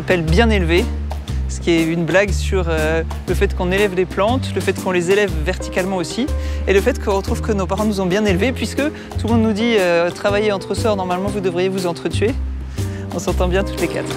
s'appelle Bien élevé, ce qui est une blague sur le fait qu'on élève les plantes, le fait qu'on les élève verticalement aussi, et le fait qu'on retrouve que nos parents nous ont bien élevés, puisque tout le monde nous dit travaillez entre sœurs, normalement vous devriez vous entretuer. On s'entend bien toutes les quatre.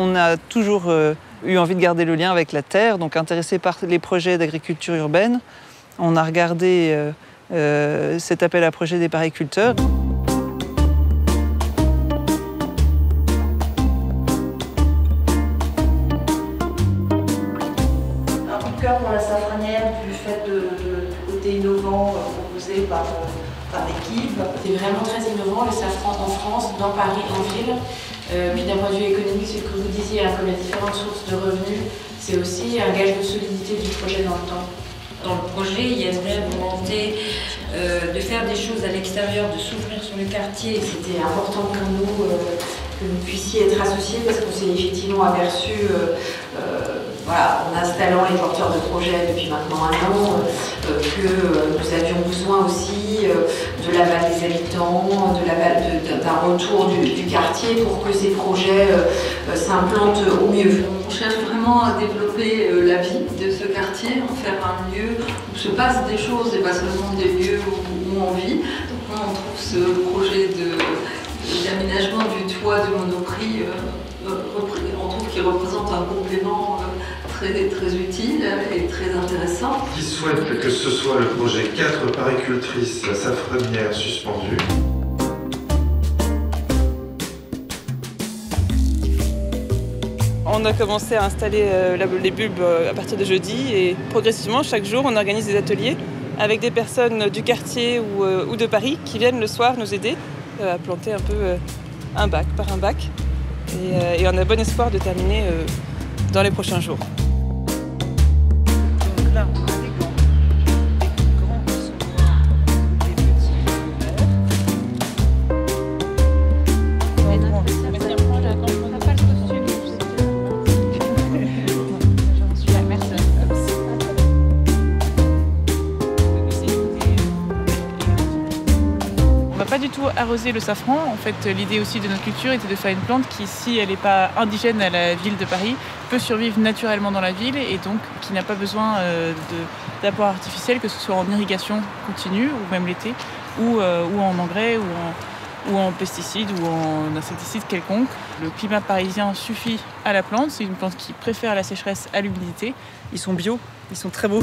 On a toujours eu envie de garder le lien avec la terre, donc intéressé par les projets d'agriculture urbaine. On a regardé cet appel à projet des pariculteurs. Un coup de cœur pour la safranière du fait du côté innovant proposé par l'équipe. C'est vraiment très innovant le safran en France, dans Paris, en ville. Puis d'un point de vue économique, ce que vous disiez, comme il y a différentes sources de revenus, c'est aussi un gage de solidité du projet dans le temps. Dans le projet, il y a une vraie volonté de faire des choses à l'extérieur, de s'ouvrir sur le quartier. C'était important pour nous que vous puissiez être associés parce qu'on s'est effectivement aperçu, en installant les porteurs de projets depuis maintenant 1 an, que nous avions besoin aussi de l'aval des habitants, d'un retour du quartier pour que ces projets s'implantent au mieux. On cherche vraiment à développer la vie de ce quartier, en faire un lieu où se passent des choses et pas seulement des lieux où on vit. Donc là, on trouve ce projet d'aménagement du toit de Monoprix, on trouve qu'il représente un complément très utile et très intéressant. Qui souhaite que ce soit le projet 4 paricultrices safranières suspendues. On a commencé à installer les bulbes à partir de jeudi et progressivement, chaque jour, on organise des ateliers avec des personnes du quartier ou de Paris qui viennent le soir nous aider à planter un peu un bac par un bac. Et on a bon espoir de terminer dans les prochains jours. Donc là, on a des grands qui sont des petits On va pas du tout arroser le safran. En fait, l'idée aussi de notre culture était de faire une plante qui, si elle n'est pas indigène à la ville de Paris, peut survivre naturellement dans la ville et donc qui n'a pas besoin d'apport artificiel, que ce soit en irrigation continue ou même l'été, ou en engrais ou en pesticides ou en insecticides quelconques. Le climat parisien suffit à la plante. C'est une plante qui préfère la sécheresse à l'humidité. Ils sont bio, ils sont très beaux.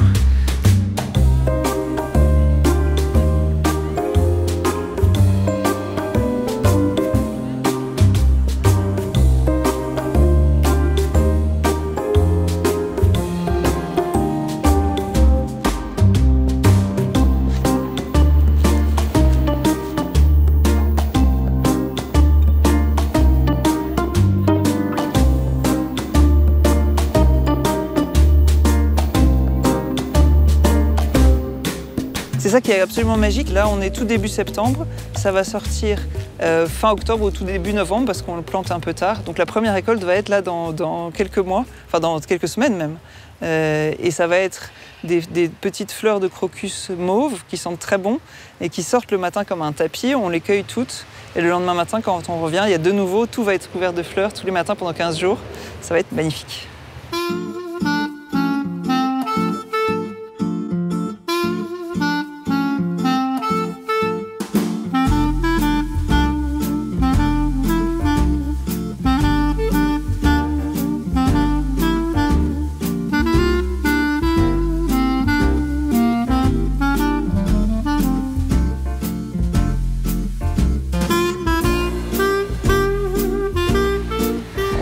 C'est ça qui est absolument magique. Là, on est tout début septembre. Ça va sortir fin octobre ou tout début novembre parce qu'on le plante un peu tard. Donc la première récolte va être là dans quelques mois, enfin dans quelques semaines même. Et ça va être des petites fleurs de crocus mauves qui sentent très bon et qui sortent le matin comme un tapis. On les cueille toutes. Et le lendemain matin, quand on revient, il y a de nouveau, tout va être couvert de fleurs tous les matins pendant 15 jours. Ça va être magnifique.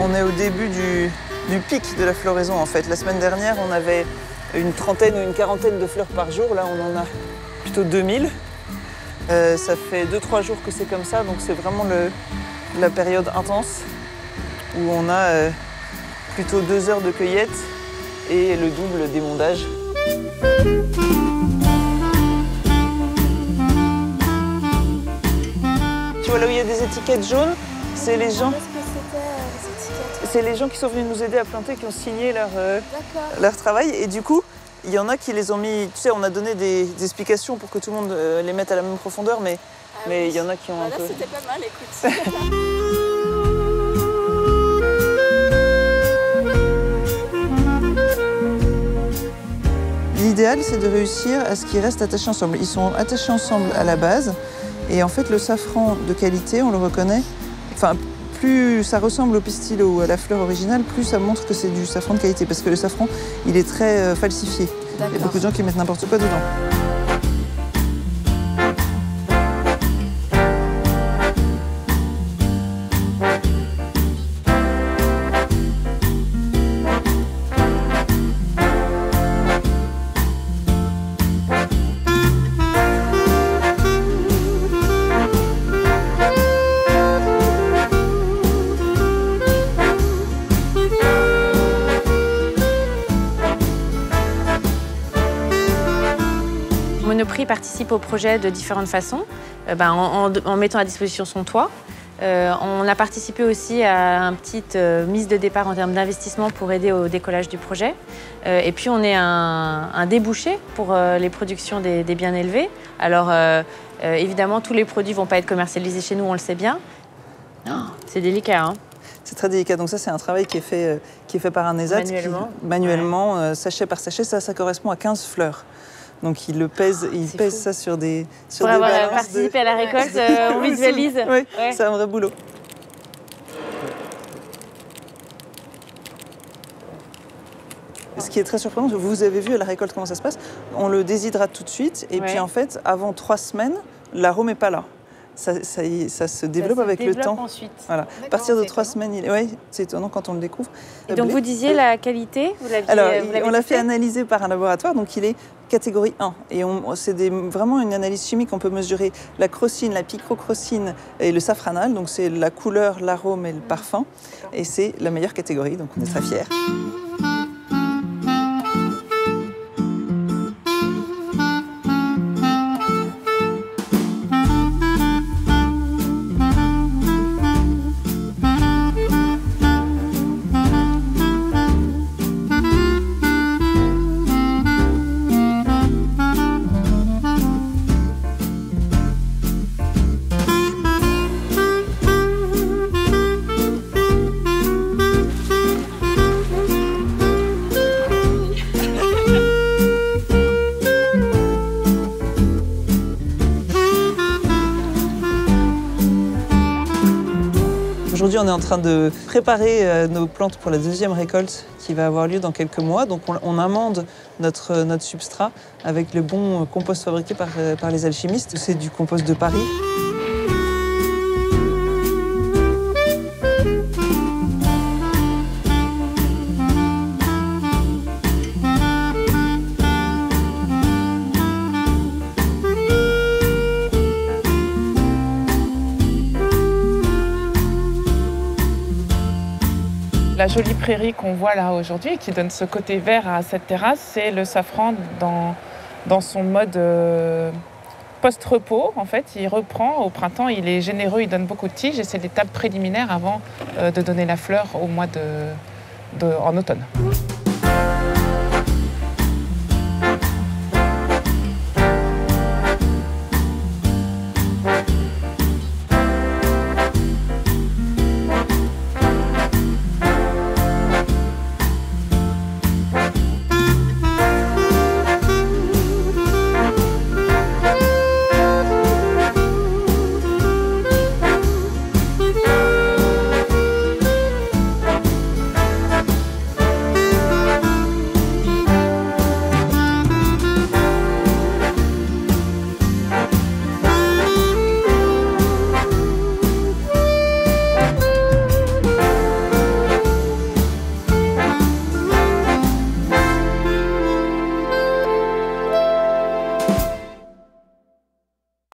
On est au début du pic de la floraison en fait. La semaine dernière, on avait une trentaine ou une quarantaine de fleurs par jour. Là, on en a plutôt 2000. Ça fait 2-3 jours que c'est comme ça, donc c'est vraiment la période intense où on a plutôt 2 heures de cueillette et le double d'émondage. vois là où il y a des étiquettes jaunes, c'est les gens... Qu'est-ce que c'était ces étiquettes? C'est les gens qui sont venus nous aider à planter, qui ont signé leur travail. Et du coup, il y en a qui les ont mis... Tu sais, on a donné des explications pour que tout le monde les mette à la même profondeur, mais il y en a qui ont un là, peu... c'était pas mal, écoute. L'idéal, c'est de réussir à ce qu'ils restent attachés ensemble. Ils sont attachés ensemble à la base. Et en fait, le safran de qualité, on le reconnaît... Enfin, plus ça ressemble au pistil ou à la fleur originale, plus ça montre que c'est du safran de qualité. Parce que le safran, il est très falsifié. Il y a beaucoup de gens qui mettent n'importe quoi dedans. Monoprix participe au projet de différentes façons, en mettant à disposition son toit. On a participé aussi à une petite mise de départ en termes d'investissement pour aider au décollage du projet. Et puis on est un débouché pour les productions des biens élevés. Alors évidemment, tous les produits ne vont pas être commercialisés chez nous, on le sait bien. Oh, c'est délicat, hein. C'est très délicat. Donc ça, c'est un travail qui est fait par un ESAT. Manuellement, sachet par sachet. Ça correspond à 15 fleurs. Donc il pèse ça sur des Pour des avoir balances participé à la récolte, on visualise. Oui, ouais. C'est un vrai boulot. Ce qui est très surprenant, vous avez vu à la récolte comment ça se passe, on le déshydrate tout de suite et puis en fait, avant 3 semaines, l'arôme n'est pas là. Ça se développe avec le temps. Ensuite. Voilà. À partir de 3 semaines, c'est étonnant quand on le découvre. Et donc vous disiez la qualité, on l'a fait analyser par un laboratoire, donc il est catégorie 1. Et c'est vraiment une analyse chimique, on peut mesurer la crocine, la picrocrocine et le safranal, donc c'est la couleur, l'arôme et le parfum. Et c'est la meilleure catégorie, donc on est très fiers. Aujourd'hui, on est en train de préparer nos plantes pour la deuxième récolte qui va avoir lieu dans quelques mois. Donc on amende notre substrat avec le bon compost fabriqué par les alchimistes. C'est du compost de Paris. La jolie prairie qu'on voit là aujourd'hui, qui donne ce côté vert à cette terrasse, c'est le safran dans son mode post-repos. En fait, il reprend au printemps, il est généreux, il donne beaucoup de tiges et c'est l'étape préliminaire avant de donner la fleur au mois en automne.